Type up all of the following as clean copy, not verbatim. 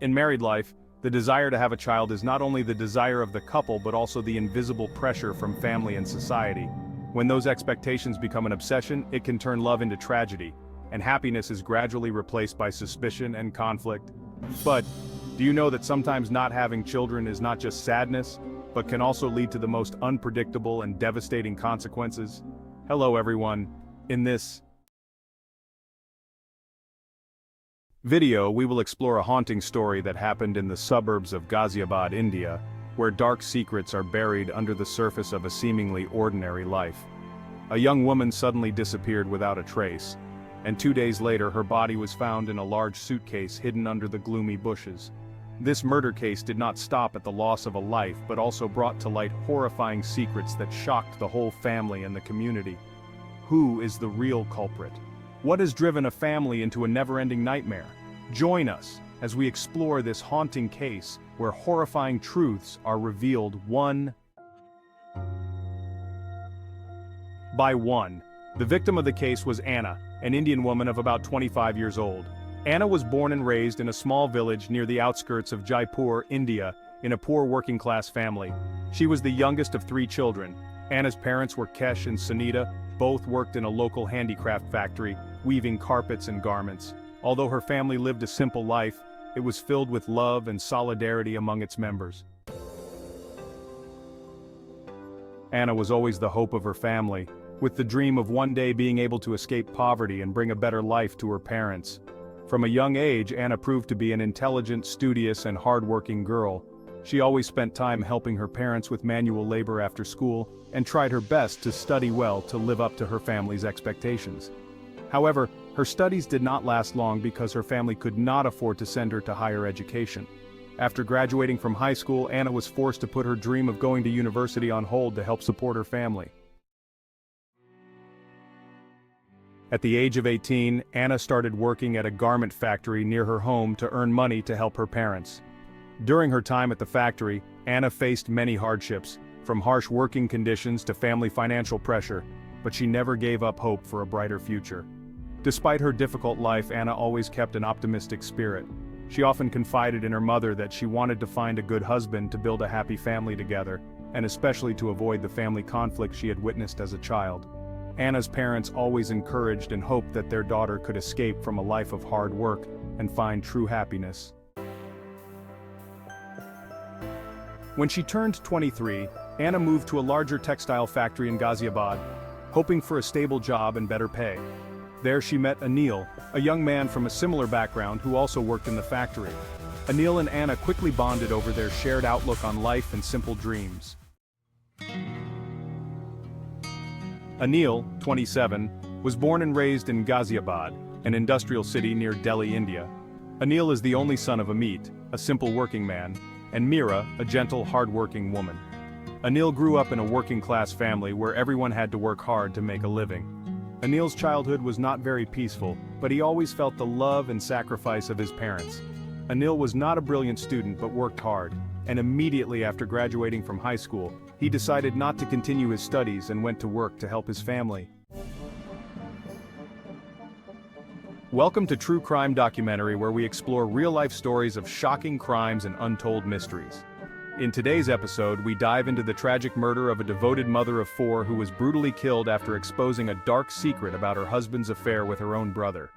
In married life, the desire to have a child is not only the desire of the couple but also the invisible pressure from family and society. When those expectations become an obsession, it can turn love into tragedy, and happiness is gradually replaced by suspicion and conflict. But, do you know that sometimes not having children is not just sadness, but can also lead to the most unpredictable and devastating consequences? Hello everyone. In this video, we will explore a haunting story that happened in the suburbs of Ghaziabad, India, where dark secrets are buried under the surface of a seemingly ordinary life. A young woman suddenly disappeared without a trace, and 2 days later her body was found in a large suitcase hidden under the gloomy bushes. This murder case did not stop at the loss of a life but also brought to light horrifying secrets that shocked the whole family and the community. Who is the real culprit? What has driven a family into a never-ending nightmare? Join us as we explore this haunting case where horrifying truths are revealed one by one. The victim of the case was Anna, an Indian woman of about 25 years old. Anna was born and raised in a small village near the outskirts of Jaipur, India, in a poor working-class family. She was the youngest of 3 children. Anna's parents were Kesh and Sunita. Both worked in a local handicraft factory, weaving carpets and garments. Although her family lived a simple life, it was filled with love and solidarity among its members. Anna was always the hope of her family, with the dream of one day being able to escape poverty and bring a better life to her parents. From a young age, Anna proved to be an intelligent, studious, and hard-working girl. She always spent time helping her parents with manual labor after school, and tried her best to study well to live up to her family's expectations. However, her studies did not last long because her family could not afford to send her to higher education. After graduating from high school, Anna was forced to put her dream of going to university on hold to help support her family. At the age of 18, Anna started working at a garment factory near her home to earn money to help her parents. During her time at the factory, Anna faced many hardships, from harsh working conditions to family financial pressure, but she never gave up hope for a brighter future. Despite her difficult life, Anna always kept an optimistic spirit. She often confided in her mother that she wanted to find a good husband to build a happy family together, and especially to avoid the family conflict she had witnessed as a child. Anna's parents always encouraged and hoped that their daughter could escape from a life of hard work and find true happiness. When she turned 23, Anna moved to a larger textile factory in Ghaziabad, hoping for a stable job and better pay. There she met Anil, a young man from a similar background who also worked in the factory. Anil and Anna quickly bonded over their shared outlook on life and simple dreams. Anil, 27, was born and raised in Ghaziabad, an industrial city near Delhi, India. Anil is the only son of Amit, a simple working man, and Meera, a gentle, hard-working woman. Anil grew up in a working-class family where everyone had to work hard to make a living. Anil's childhood was not very peaceful, but he always felt the love and sacrifice of his parents. Anil was not a brilliant student but worked hard, and immediately after graduating from high school, he decided not to continue his studies and went to work to help his family. Welcome to True Crime Documentary, where we explore real-life stories of shocking crimes and untold mysteries. In today's episode, we dive into the tragic murder of a devoted mother of 4 who was brutally killed after exposing a dark secret about her husband's affair with her own brother.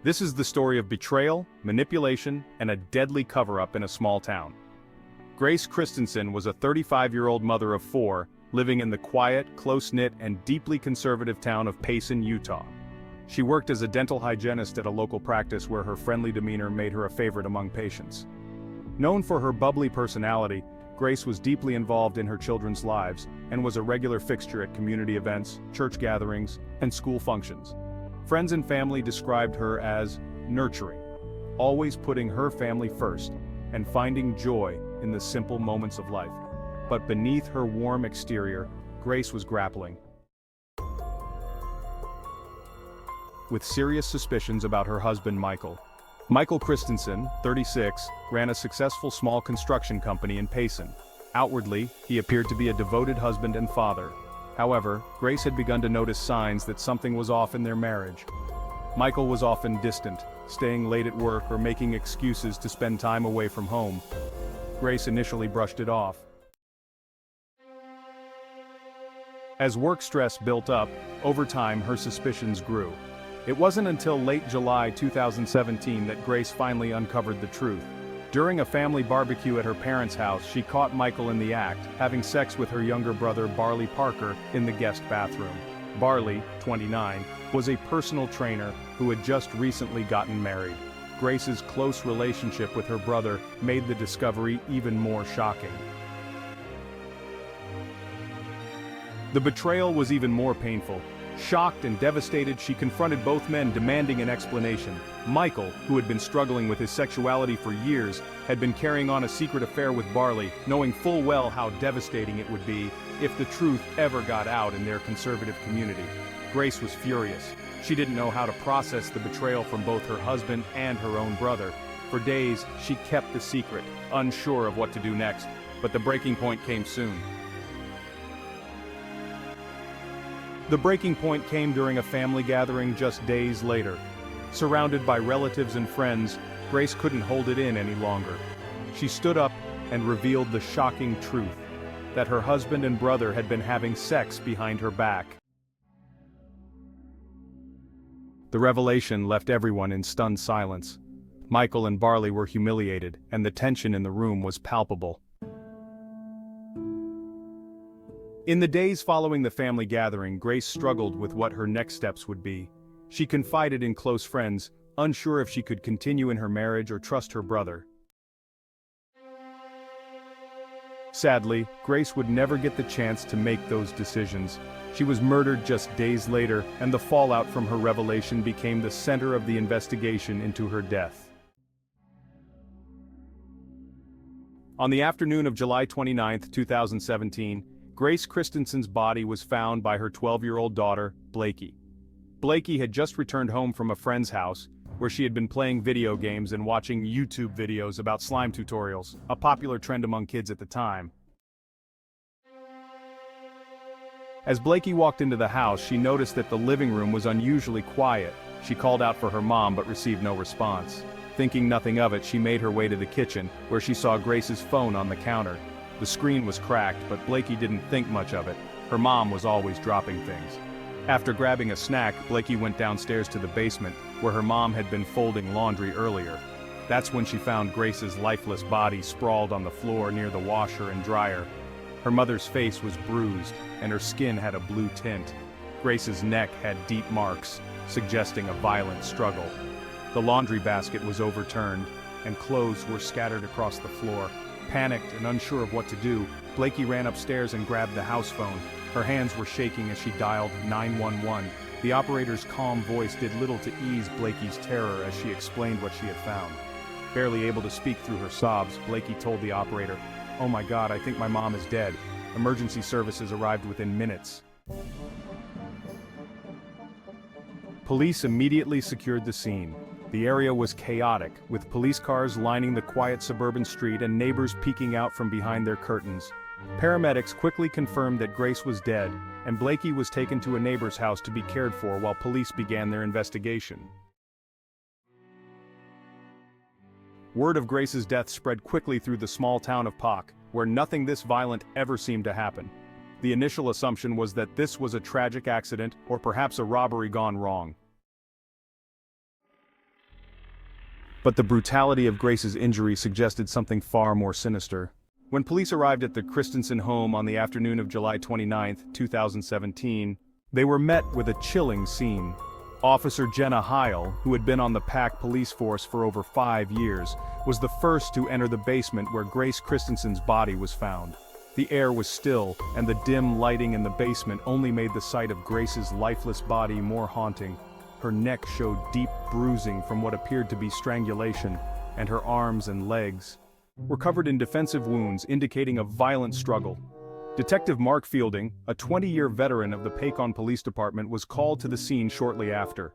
This is the story of betrayal, manipulation, and a deadly cover-up in a small town. Grace Christensen was a 35-year-old mother of 4, living in the quiet, close-knit, and deeply conservative town of Payson, Utah. She worked as a dental hygienist at a local practice where her friendly demeanor made her a favorite among patients. Known for her bubbly personality, Grace was deeply involved in her children's lives and was a regular fixture at community events, church gatherings, and school functions. Friends and family described her as nurturing, always putting her family first and finding joy in the simple moments of life. But beneath her warm exterior, Grace was grappling with serious suspicions about her husband Michael. Michael Christensen, 36, ran a successful small construction company in Payson. Outwardly, he appeared to be a devoted husband and father. However, Grace had begun to notice signs that something was off in their marriage. Michael was often distant, staying late at work or making excuses to spend time away from home. Grace initially brushed it off. As work stress built up, over time her suspicions grew. It wasn't until late July 2017 that Grace finally uncovered the truth. During a family barbecue at her parents' house, she caught Michael in the act, having sex with her younger brother Barley Parker in the guest bathroom. Barley, 29, was a personal trainer who had just recently gotten married. Grace's close relationship with her brother made the discovery even more shocking. The betrayal was even more painful. Shocked and devastated, she confronted both men, demanding an explanation. Michael, who had been struggling with his sexuality for years, had been carrying on a secret affair with Barley, knowing full well how devastating it would be if the truth ever got out in their conservative community. Grace was furious. She didn't know how to process the betrayal from both her husband and her own brother. For days, she kept the secret, unsure of what to do next, but the breaking point came soon. The breaking point came during a family gathering just days later. Surrounded by relatives and friends, Grace couldn't hold it in any longer. She stood up and revealed the shocking truth, that her husband and brother had been having sex behind her back. The revelation left everyone in stunned silence. Michael and Barley were humiliated, and the tension in the room was palpable. In the days following the family gathering, Grace struggled with what her next steps would be. She confided in close friends, unsure if she could continue in her marriage or trust her brother. Sadly, Grace would never get the chance to make those decisions. She was murdered just days later, and the fallout from her revelation became the center of the investigation into her death. On the afternoon of July 29, 2017, Grace Christensen's body was found by her 12-year-old daughter, Blakey. Blakey had just returned home from a friend's house, where she had been playing video games and watching YouTube videos about slime tutorials, a popular trend among kids at the time. As Blakey walked into the house, she noticed that the living room was unusually quiet. She called out for her mom but received no response. Thinking nothing of it, she made her way to the kitchen, where she saw Grace's phone on the counter. The screen was cracked, but Blakey didn't think much of it. Her mom was always dropping things. After grabbing a snack, Blakey went downstairs to the basement, where her mom had been folding laundry earlier. That's when she found Grace's lifeless body sprawled on the floor near the washer and dryer. Her mother's face was bruised, and her skin had a blue tint. Grace's neck had deep marks, suggesting a violent struggle. The laundry basket was overturned, and clothes were scattered across the floor. Panicked and unsure of what to do, Blakey ran upstairs and grabbed the house phone. Her hands were shaking as she dialed 911. The operator's calm voice did little to ease Blakey's terror as she explained what she had found. Barely able to speak through her sobs, Blakey told the operator, "Oh my God, I think my mom is dead." Emergency services arrived within minutes. Police immediately secured the scene. The area was chaotic, with police cars lining the quiet suburban street and neighbors peeking out from behind their curtains. Paramedics quickly confirmed that Grace was dead, and Blakey was taken to a neighbor's house to be cared for while police began their investigation. Word of Grace's death spread quickly through the small town of Poc, where nothing this violent ever seemed to happen. The initial assumption was that this was a tragic accident or perhaps a robbery gone wrong. But the brutality of Grace's injury suggested something far more sinister. When police arrived at the Christensen home on the afternoon of July 29, 2017, they were met with a chilling scene. Officer Jenna Heil, who had been on the Pac police force for over 5 years, was the first to enter the basement where Grace Christensen's body was found. The air was still, and the dim lighting in the basement only made the sight of Grace's lifeless body more haunting. Her neck showed deep bruising from what appeared to be strangulation, and her arms and legs were covered in defensive wounds indicating a violent struggle. Detective Mark Fielding, a 20-year veteran of the Pecon Police Department, was called to the scene shortly after.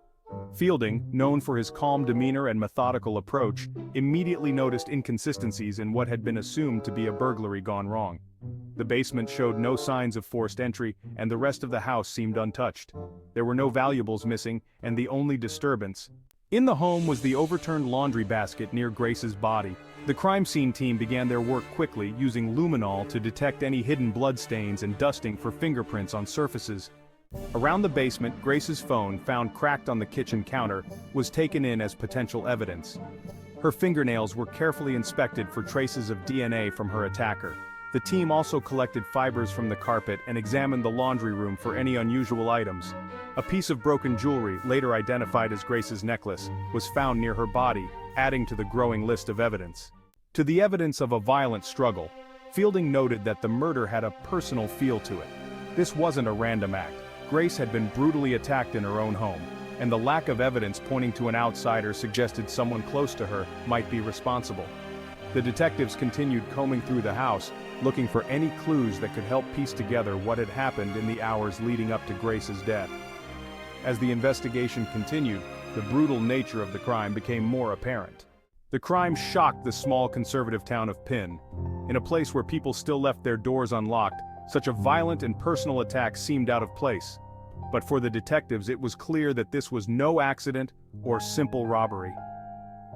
Fielding, known for his calm demeanor and methodical approach, immediately noticed inconsistencies in what had been assumed to be a burglary gone wrong. The basement showed no signs of forced entry, and the rest of the house seemed untouched. There were no valuables missing, and the only disturbance in the home was the overturned laundry basket near Grace's body. The crime scene team began their work quickly, using luminol to detect any hidden bloodstains and dusting for fingerprints on surfaces. Around the basement, Grace's phone, found cracked on the kitchen counter, was taken in as potential evidence. Her fingernails were carefully inspected for traces of DNA from her attacker. The team also collected fibers from the carpet and examined the laundry room for any unusual items. A piece of broken jewelry, later identified as Grace's necklace, was found near her body, adding to the growing list of evidence. To the evidence of a violent struggle, Fielding noted that the murder had a personal feel to it. This wasn't a random act. Grace had been brutally attacked in her own home, and the lack of evidence pointing to an outsider suggested someone close to her might be responsible. The detectives continued combing through the house, looking for any clues that could help piece together what had happened in the hours leading up to Grace's death. As the investigation continued, the brutal nature of the crime became more apparent. The crime shocked the small conservative town of Penn. In a place where people still left their doors unlocked, such a violent and personal attack seemed out of place. But for the detectives, it was clear that this was no accident or simple robbery.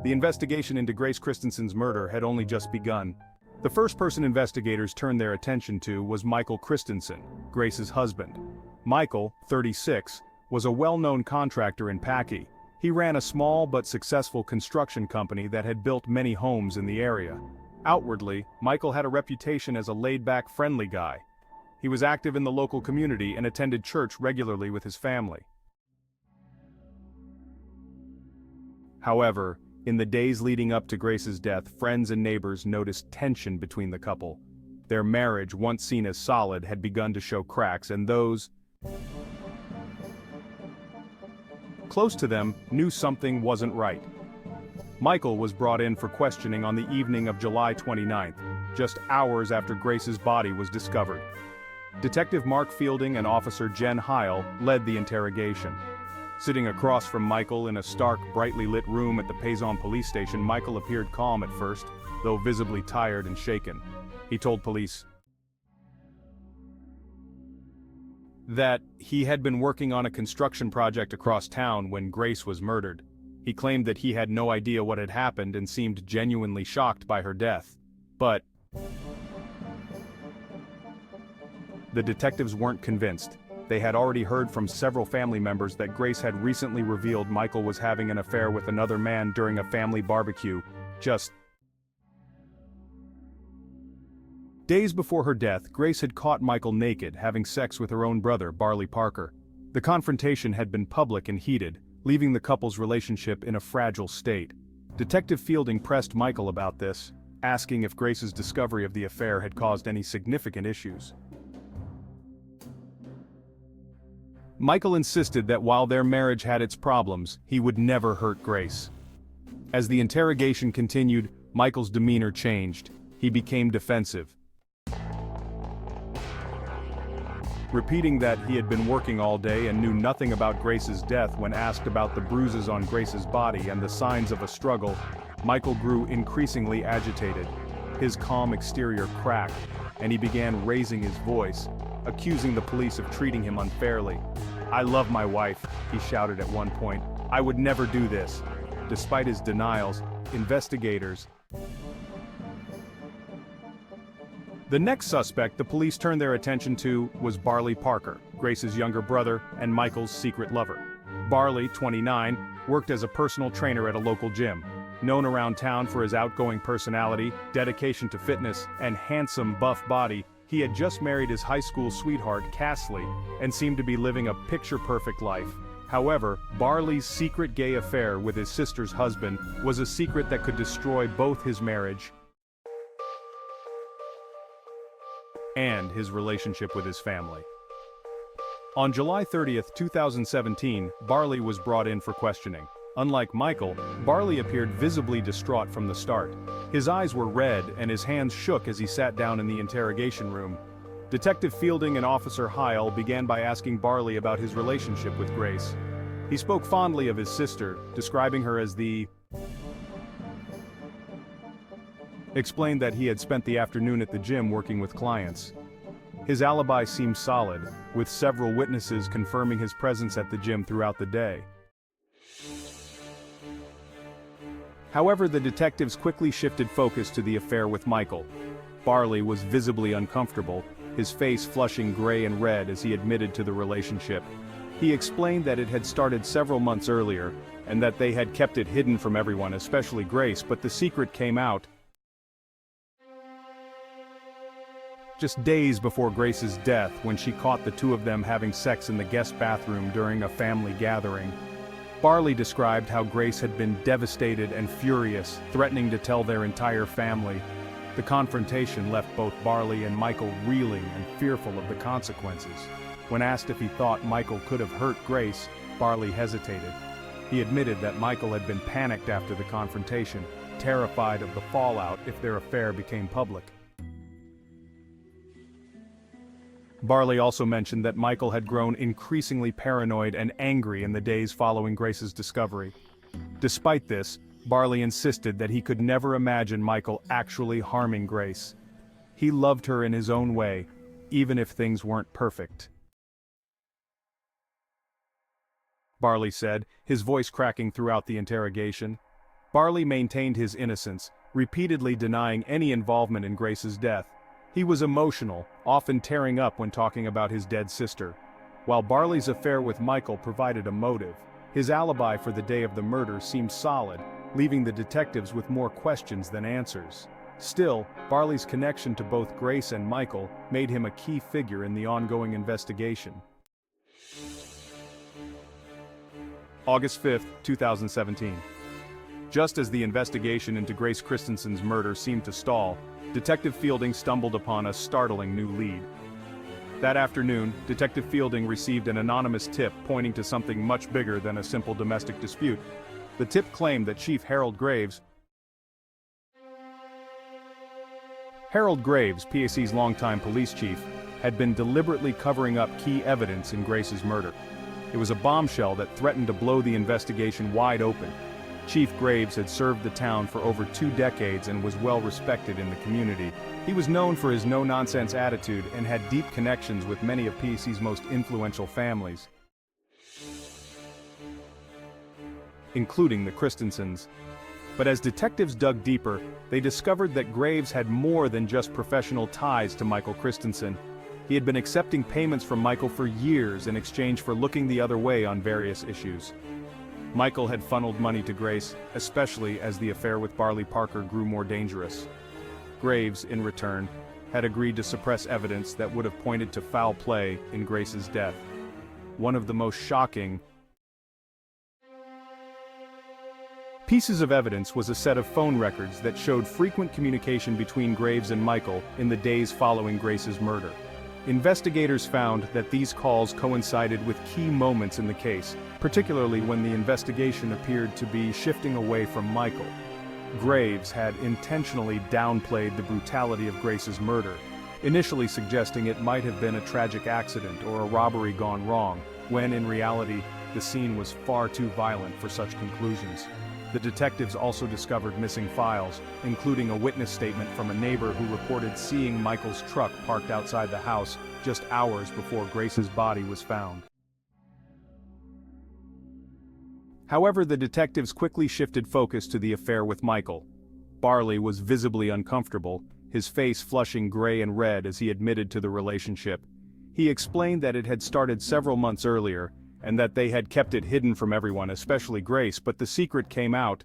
The investigation into Grace Christensen's murder had only just begun. The first person investigators turned their attention to was Michael Christensen, Grace's husband. Michael, 36, was a well-known contractor in Packey. He ran a small but successful construction company that had built many homes in the area. Outwardly, Michael had a reputation as a laid-back, friendly guy. He was active in the local community and attended church regularly with his family. However, in the days leading up to Grace's death, friends and neighbors noticed tension between the couple. Their marriage, once seen as solid, had begun to show cracks, and those close to them knew something wasn't right. Michael was brought in for questioning on the evening of July 29th, just hours after Grace's body was discovered. Detective Mark Fielding and Officer Jen Heil led the interrogation. Sitting across from Michael in a stark, brightly lit room at the Payson police station, Michael appeared calm at first, though visibly tired and shaken. He told police that he had been working on a construction project across town when Grace was murdered. He claimed that he had no idea what had happened and seemed genuinely shocked by her death. But the detectives weren't convinced. They had already heard from several family members that Grace had recently revealed Michael was having an affair with another man during a family barbecue, just days before her death. Grace had caught Michael naked, having sex with her own brother, Barley Parker. The confrontation had been public and heated, leaving the couple's relationship in a fragile state. Detective Fielding pressed Michael about this, asking if Grace's discovery of the affair had caused any significant issues. Michael insisted that while their marriage had its problems, he would never hurt Grace. As the interrogation continued, Michael's demeanor changed. He became defensive, repeating that he had been working all day and knew nothing about Grace's death. When asked about the bruises on Grace's body and the signs of a struggle, Michael grew increasingly agitated. His calm exterior cracked, and he began raising his voice, accusing the police of treating him unfairly. "I love my wife," he shouted at one point. "I would never do this." Despite his denials, investigators. The next suspect the police turned their attention to was Barley Parker, Grace's younger brother and Michael's secret lover. Barley, 29, worked as a personal trainer at a local gym. Known around town for his outgoing personality, dedication to fitness, and handsome, buff body, he had just married his high school sweetheart, Cassie, and seemed to be living a picture-perfect life. However, Barley's secret gay affair with his sister's husband was a secret that could destroy both his marriage and his relationship with his family. On July 30th, 2017, Barley was brought in for questioning. Unlike Michael, Barley appeared visibly distraught from the start. His eyes were red and his hands shook as he sat down in the interrogation room. Detective Fielding and Officer Heil began by asking Barley about his relationship with Grace. He spoke fondly of his sister, describing her as explained that he had spent the afternoon at the gym working with clients. His alibi seemed solid, with several witnesses confirming his presence at the gym throughout the day. However, the detectives quickly shifted focus to the affair with Michael. Barley was visibly uncomfortable, his face flushing gray and red as he admitted to the relationship. He explained that it had started several months earlier, and that they had kept it hidden from everyone, especially Grace, but the secret came out just days before Grace's death, when she caught the two of them having sex in the guest bathroom during a family gathering. Barley described how Grace had been devastated and furious, threatening to tell their entire family. The confrontation left both Barley and Michael reeling and fearful of the consequences. When asked if he thought Michael could have hurt Grace, Barley hesitated. He admitted that Michael had been panicked after the confrontation, terrified of the fallout if their affair became public. Barley also mentioned that Michael had grown increasingly paranoid and angry in the days following Grace's discovery. Despite this, Barley insisted that he could never imagine Michael actually harming Grace. He loved her in his own way, even if things weren't perfect. Barley said, his voice cracking throughout the interrogation. Barley maintained his innocence, repeatedly denying any involvement in Grace's death. He was emotional, often tearing up when talking about his dead sister. While Barley's affair with Michael provided a motive, his alibi for the day of the murder seemed solid, leaving the detectives with more questions than answers. Still, Barley's connection to both Grace and Michael made him a key figure in the ongoing investigation. August 5, 2017. Just as the investigation into Grace Christensen's murder seemed to stall, Detective Fielding stumbled upon a startling new lead. That afternoon, Detective Fielding received an anonymous tip pointing to something much bigger than a simple domestic dispute. The tip claimed that Chief Harold Graves, PAC's longtime police chief, had been deliberately covering up key evidence in Grace's murder. It was a bombshell that threatened to blow the investigation wide open. Chief Graves had served the town for over 2 decades and was well respected in the community. He was known for his no-nonsense attitude and had deep connections with many of PAC's most influential families, including the Christensens. But as detectives dug deeper, they discovered that Graves had more than just professional ties to Michael Christensen. He had been accepting payments from Michael for years in exchange for looking the other way on various issues. Michael had funneled money to Grace, especially as the affair with Barley Parker grew more dangerous. Graves, in return, had agreed to suppress evidence that would have pointed to foul play in Grace's death. One of the most shocking pieces of evidence was a set of phone records that showed frequent communication between Graves and Michael in the days following Grace's murder. Investigators found that these calls coincided with key moments in the case, particularly when the investigation appeared to be shifting away from Michael. Graves had intentionally downplayed the brutality of Grace's murder, initially suggesting it might have been a tragic accident or a robbery gone wrong, when in reality, the scene was far too violent for such conclusions. The detectives also discovered missing files, including a witness statement from a neighbor who reported seeing Michael's truck parked outside the house just hours before Grace's body was found. However, the detectives quickly shifted focus to the affair with Michael. Barley was visibly uncomfortable, his face flushing gray and red as he admitted to the relationship. He explained that it had started several months earlier, and that they had kept it hidden from everyone, especially Grace, but the secret came out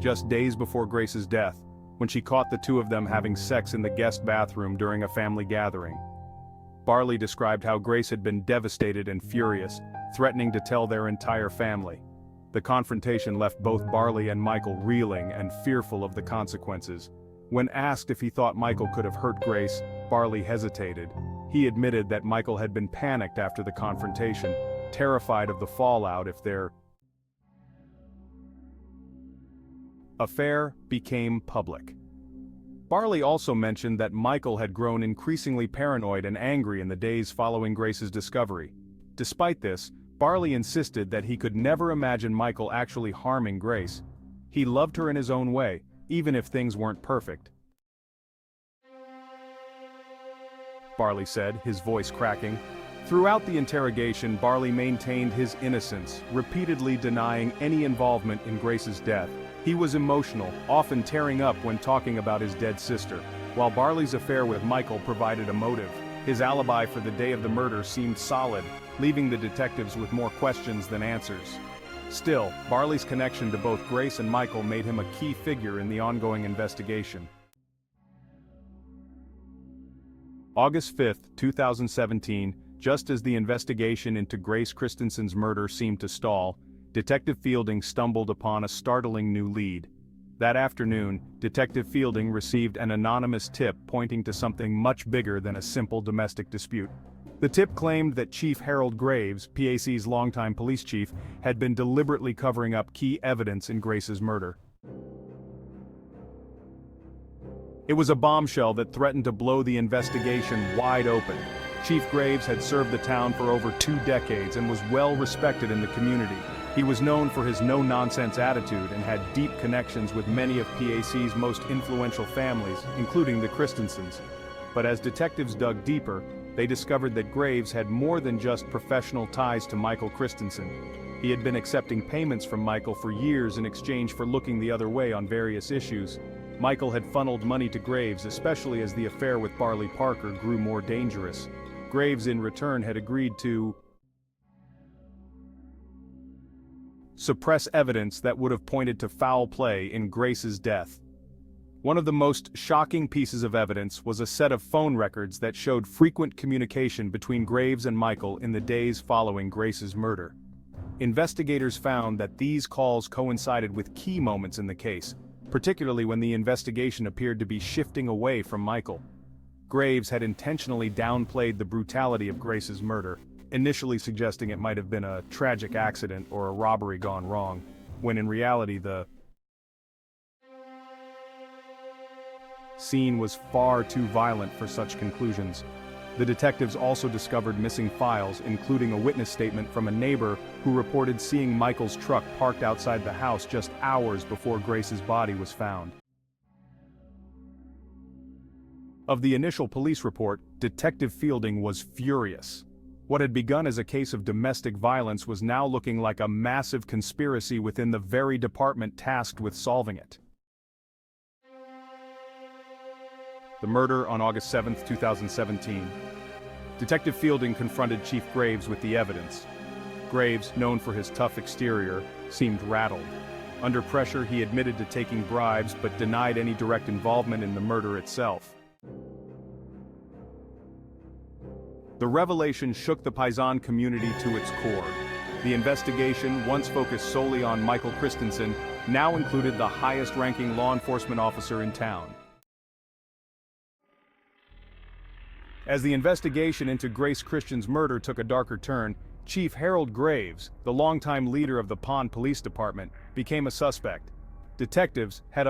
just days before Grace's death, when she caught the two of them having sex in the guest bathroom during a family gathering. Barley described how Grace had been devastated and furious, threatening to tell their entire family. The confrontation left both Barley and Michael reeling and fearful of the consequences. When asked if he thought Michael could have hurt Grace, Barley hesitated. He admitted that Michael had been panicked after the confrontation, terrified of the fallout if their affair became public. Barley also mentioned that Michael had grown increasingly paranoid and angry in the days following Grace's discovery. Despite this, Barley insisted that he could never imagine Michael actually harming Grace. He loved her in his own way, even if things weren't perfect. Barley said, his voice cracking. Throughout the interrogation, Barley maintained his innocence, repeatedly denying any involvement in Grace's death. He was emotional, often tearing up when talking about his dead sister. While Barley's affair with Michael provided a motive, his alibi for the day of the murder seemed solid, leaving the detectives with more questions than answers. Still, Barley's connection to both Grace and Michael made him a key figure in the ongoing investigation. August 5, 2017, just as the investigation into Grace Christensen's murder seemed to stall, Detective Fielding stumbled upon a startling new lead. That afternoon, Detective Fielding received an anonymous tip pointing to something much bigger than a simple domestic dispute. The tip claimed that Chief Harold Graves, PAC's longtime police chief, had been deliberately covering up key evidence in Grace's murder. It was a bombshell that threatened to blow the investigation wide open. Chief Graves had served the town for over 2 decades and was well respected in the community. He was known for his no-nonsense attitude and had deep connections with many of PAC's most influential families, including the Christensens. But as detectives dug deeper, they discovered that Graves had more than just professional ties to Michael Christensen. He had been accepting payments from Michael for years in exchange for looking the other way on various issues. Michael had funneled money to Graves, especially as the affair with Barley Parker grew more dangerous. Graves in return had agreed to suppress evidence that would have pointed to foul play in Grace's death. One of the most shocking pieces of evidence was a set of phone records that showed frequent communication between Graves and Michael in the days following Grace's murder. Investigators found that these calls coincided with key moments in the case, particularly when the investigation appeared to be shifting away from Michael. Graves had intentionally downplayed the brutality of Grace's murder, initially suggesting it might have been a tragic accident or a robbery gone wrong, when in reality the scene was far too violent for such conclusions. The detectives also discovered missing files, including a witness statement from a neighbor who reported seeing Michael's truck parked outside the house just hours before Grace's body was found. Of the initial police report, Detective Fielding was furious. What had begun as a case of domestic violence was now looking like a massive conspiracy within the very department tasked with solving it. The murder on August 7, 2017. Detective Fielding confronted Chief Graves with the evidence. Graves, known for his tough exterior, seemed rattled. Under pressure, he admitted to taking bribes but denied any direct involvement in the murder itself. The revelation shook the Paisan community to its core. The investigation, once focused solely on Michael Christensen, now included the highest-ranking law enforcement officer in town. As the investigation into Grace Christian's murder took a darker turn, Chief Harold Graves, the longtime leader of the Pond Police Department, became a suspect. Detectives had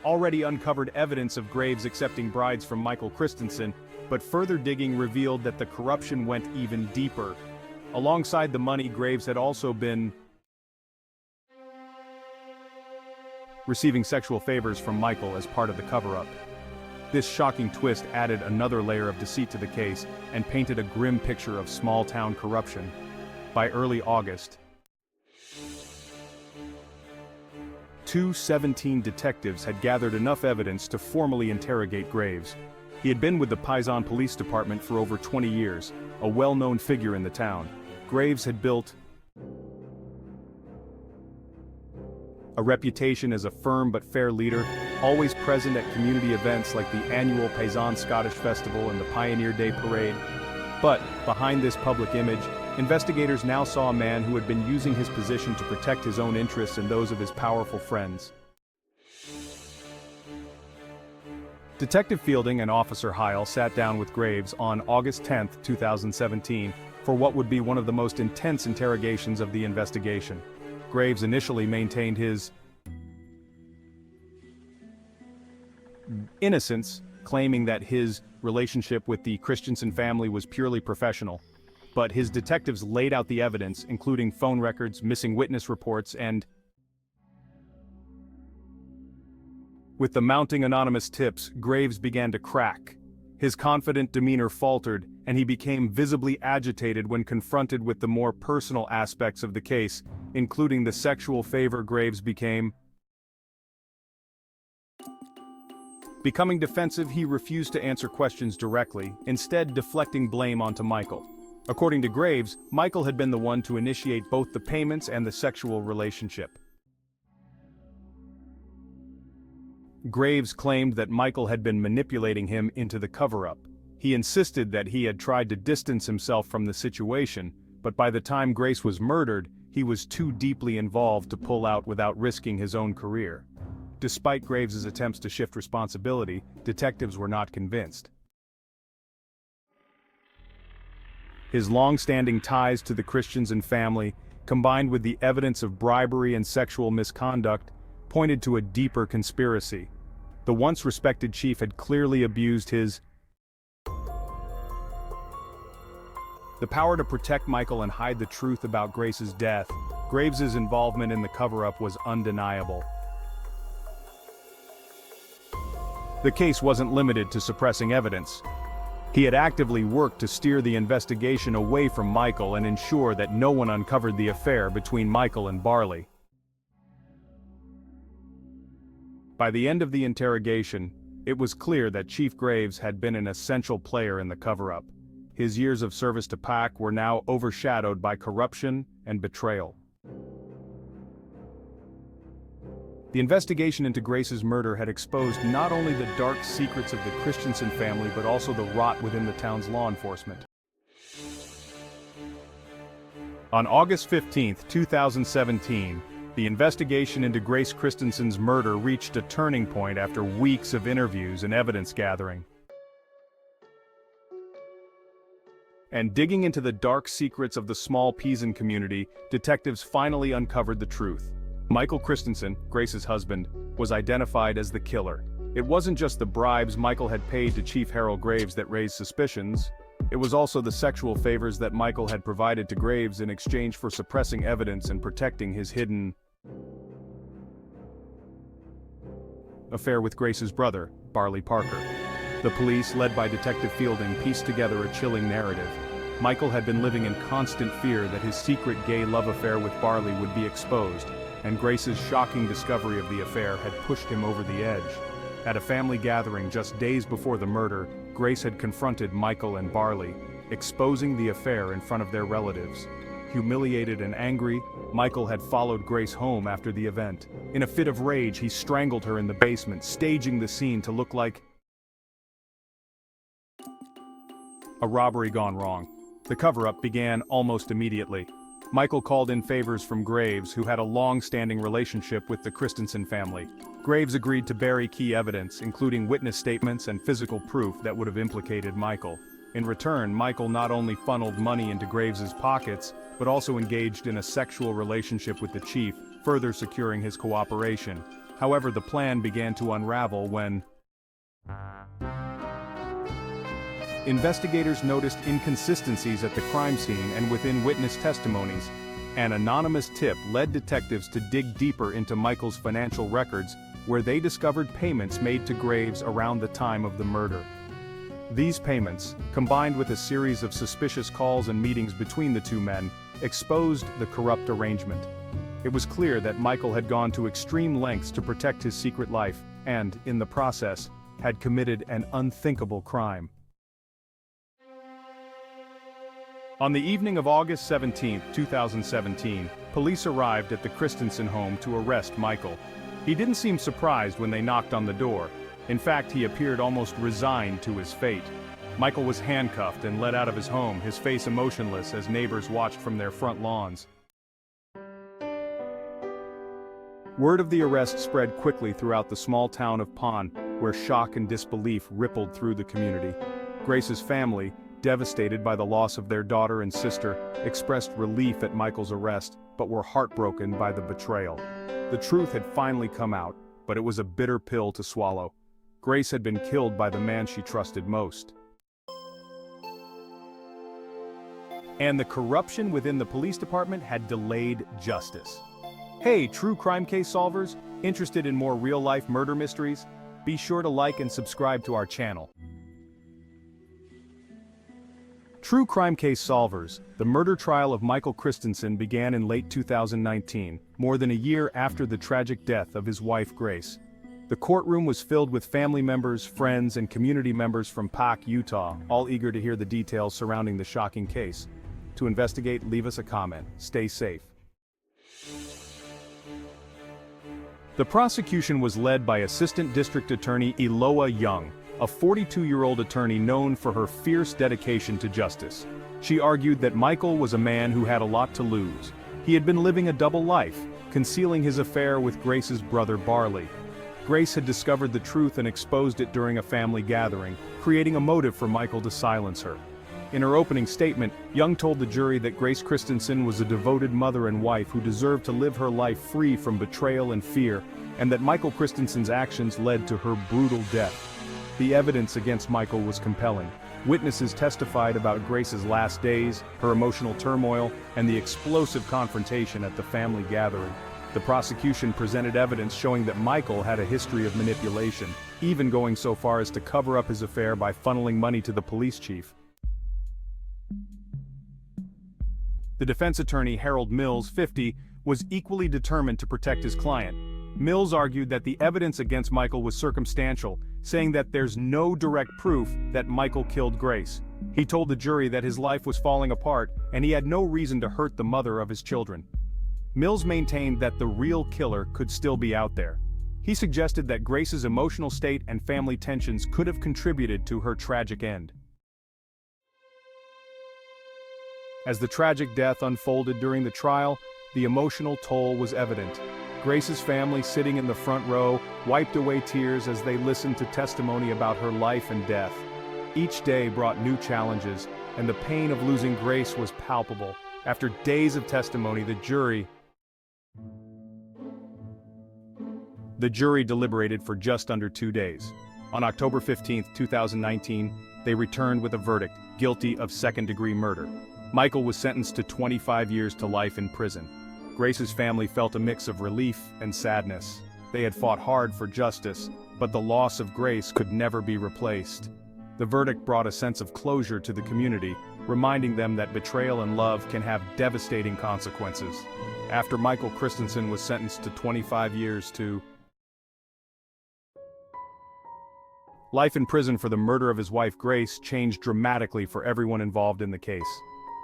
already uncovered evidence of Graves accepting bribes from Michael Christensen, but further digging revealed that the corruption went even deeper. Alongside the money, Graves had also been receiving sexual favors from Michael as part of the cover-up. This shocking twist added another layer of deceit to the case and painted a grim picture of small-town corruption. By early August, 217 detectives had gathered enough evidence to formally interrogate Graves. He had been with the Paisan Police Department for over 20 years, a well-known figure in the town. Graves had built a reputation as a firm but fair leader, always present at community events like the annual Paisan Scottish Festival and the Pioneer Day Parade. But, behind this public image, investigators now saw a man who had been using his position to protect his own interests and those of his powerful friends. Detective Fielding and Officer Heil sat down with Graves on August 10, 2017, for what would be one of the most intense interrogations of the investigation. Graves initially maintained his innocence, claiming that his relationship with the Christensen family was purely professional. But his detectives laid out the evidence, including phone records, missing witness reports, and with the mounting anonymous tips, Graves began to crack. His confident demeanor faltered, and he became visibly agitated when confronted with the more personal aspects of the case, including the sexual favor Graves became. Becoming defensive, he refused to answer questions directly, instead deflecting blame onto Michael. According to Graves, Michael had been the one to initiate both the payments and the sexual relationship. Graves claimed that Michael had been manipulating him into the cover-up. He insisted that he had tried to distance himself from the situation, but by the time Grace was murdered, he was too deeply involved to pull out without risking his own career. Despite Graves's attempts to shift responsibility, detectives were not convinced. His long-standing ties to the Christensen family, combined with the evidence of bribery and sexual misconduct, pointed to a deeper conspiracy. The once respected chief had clearly abused the power to protect Michael and hide the truth about Grace's death. Graves's involvement in the cover-up was undeniable. The case wasn't limited to suppressing evidence. He had actively worked to steer the investigation away from Michael and ensure that no one uncovered the affair between Michael and Barley. By the end of the interrogation, it was clear that Chief Graves had been an essential player in the cover-up. His years of service to PAC were now overshadowed by corruption and betrayal. The investigation into Grace's murder had exposed not only the dark secrets of the Christensen family but also the rot within the town's law enforcement. On August 15, 2017, the investigation into Grace Christensen's murder reached a turning point after weeks of interviews and evidence gathering. And digging into the dark secrets of the small peasant community, detectives finally uncovered the truth. Michael Christensen, Grace's husband, was identified as the killer. It wasn't just the bribes Michael had paid to Chief Harold Graves that raised suspicions. It was also the sexual favors that Michael had provided to Graves in exchange for suppressing evidence and protecting his hidden affair with Grace's brother, Barley Parker. The police, led by Detective Fielding, pieced together a chilling narrative. Michael had been living in constant fear that his secret gay love affair with Barley would be exposed, and Grace's shocking discovery of the affair had pushed him over the edge. At a family gathering just days before the murder, Grace had confronted Michael and Barley, exposing the affair in front of their relatives. Humiliated and angry, Michael had followed Grace home after the event. In a fit of rage, he strangled her in the basement, staging the scene to look like a robbery gone wrong. The cover-up began almost immediately. Michael called in favors from Graves, who had a long-standing relationship with the Christensen family. Graves agreed to bury key evidence, including witness statements and physical proof that would have implicated Michael. In return, Michael not only funneled money into Graves's pockets, but also engaged in a sexual relationship with the chief, further securing his cooperation. However, the plan began to unravel when investigators noticed inconsistencies at the crime scene and within witness testimonies. An anonymous tip led detectives to dig deeper into Michael's financial records, where they discovered payments made to Graves around the time of the murder. These payments, combined with a series of suspicious calls and meetings between the two men, exposed the corrupt arrangement. It was clear that Michael had gone to extreme lengths to protect his secret life, and, in the process, had committed an unthinkable crime. On the evening of August 17, 2017, police arrived at the Christensen home to arrest Michael. He didn't seem surprised when they knocked on the door. In fact, he appeared almost resigned to his fate. Michael was handcuffed and led out of his home, his face emotionless as neighbors watched from their front lawns. Word of the arrest spread quickly throughout the small town of Pon, where shock and disbelief rippled through the community. Grace's family, devastated by the loss of their daughter and sister, expressed relief at Michael's arrest, but were heartbroken by the betrayal. The truth had finally come out, but it was a bitter pill to swallow. Grace had been killed by the man she trusted most. And the corruption within the police department had delayed justice. Hey, true crime case solvers, interested in more real-life murder mysteries? Be sure to like and subscribe to our channel. True crime case solvers, the murder trial of Michael Christensen began in late 2019, more than a year after the tragic death of his wife Grace. The courtroom was filled with family members, friends, and community members from Pac, Utah, all eager to hear the details surrounding the shocking case. To investigate, leave us a comment. Stay safe. The prosecution was led by Assistant District Attorney Eloa Young, a 42-year-old attorney known for her fierce dedication to justice. She argued that Michael was a man who had a lot to lose. He had been living a double life, concealing his affair with Grace's brother Barley. Grace had discovered the truth and exposed it during a family gathering, creating a motive for Michael to silence her. In her opening statement, Young told the jury that Grace Christensen was a devoted mother and wife who deserved to live her life free from betrayal and fear, and that Michael Christensen's actions led to her brutal death. The evidence against Michael was compelling. Witnesses testified about Grace's last days, her emotional turmoil, and the explosive confrontation at the family gathering. The prosecution presented evidence showing that Michael had a history of manipulation, even going so far as to cover up his affair by funneling money to the police chief. The defense attorney Harold Mills, 50, was equally determined to protect his client. Mills argued that the evidence against Michael was circumstantial, saying that there's no direct proof that Michael killed Grace. He told the jury that his life was falling apart and he had no reason to hurt the mother of his children. Mills maintained that the real killer could still be out there. He suggested that Grace's emotional state and family tensions could have contributed to her tragic end. As the tragic death unfolded during the trial, the emotional toll was evident. Grace's family, sitting in the front row, wiped away tears as they listened to testimony about her life and death. Each day brought new challenges, and the pain of losing Grace was palpable. After days of testimony, the jury deliberated for just under 2 days. On October 15, 2019, they returned with a verdict, guilty of second-degree murder. Michael was sentenced to 25 years to life in prison. Grace's family felt a mix of relief and sadness. They had fought hard for justice, but the loss of Grace could never be replaced. The verdict brought a sense of closure to the community, reminding them that betrayal and love can have devastating consequences. After Michael Christensen was sentenced to 25 years to life in prison for the murder of his wife Grace changed dramatically for everyone involved in the case.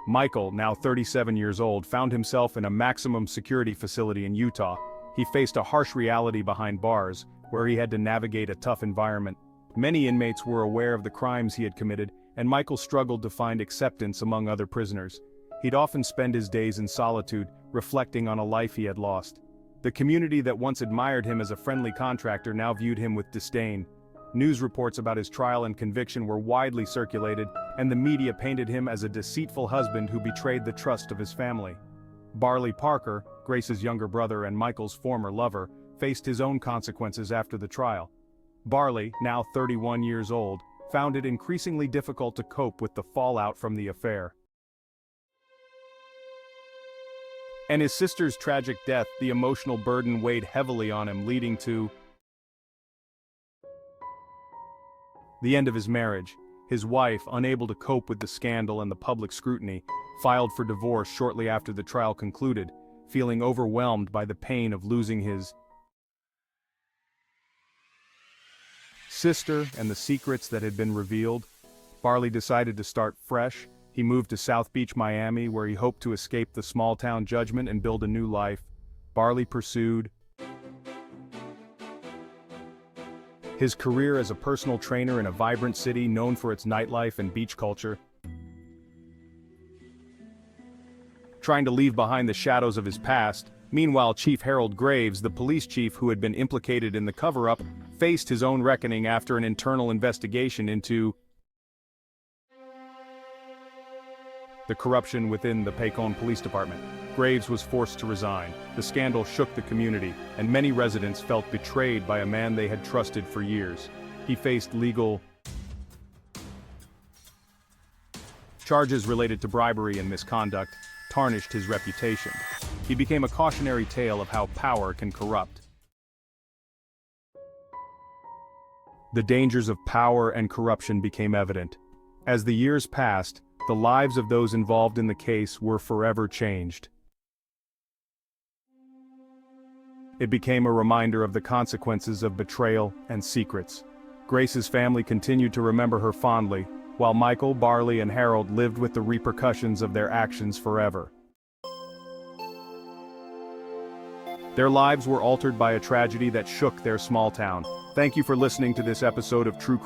Michael, now 37 years old, found himself in a maximum security facility in Utah. He faced a harsh reality behind bars, where he had to navigate a tough environment. Many inmates were aware of the crimes he had committed, and Michael struggled to find acceptance among other prisoners. He'd often spend his days in solitude, reflecting on a life he had lost. The community that once admired him as a friendly contractor now viewed him with disdain. News reports about his trial and conviction were widely circulated, and the media painted him as a deceitful husband who betrayed the trust of his family. Barley Parker, Grace's younger brother and Michael's former lover, faced his own consequences after the trial. Barley, now 31 years old, found it increasingly difficult to cope with the fallout from the affair. And his sister's tragic death, the emotional burden weighed heavily on him, leading to the end of his marriage. His wife, unable to cope with the scandal and the public scrutiny, filed for divorce shortly after the trial concluded, feeling overwhelmed by the pain of losing his sister and the secrets that had been revealed. Barley decided to start fresh. He moved to South Beach, Miami, where he hoped to escape the small-town judgment and build a new life. Barley pursued his career as a personal trainer in a vibrant city known for its nightlife and beach culture, trying to leave behind the shadows of his past. Meanwhile, Chief Harold Graves, the police chief who had been implicated in the cover-up, faced his own reckoning after an internal investigation into the corruption within the Pecon Police Department. Graves was forced to resign. The scandal shook the community, and many residents felt betrayed by a man they had trusted for years. He faced legal charges related to bribery and misconduct, tarnished his reputation. He became a cautionary tale of how power can corrupt. The dangers of power and corruption became evident. As the years passed, the lives of those involved in the case were forever changed. It became a reminder of the consequences of betrayal and secrets. Grace's family continued to remember her fondly, while Michael, Barley, and Harold lived with the repercussions of their actions forever. Their lives were altered by a tragedy that shook their small town. Thank you for listening to this episode of True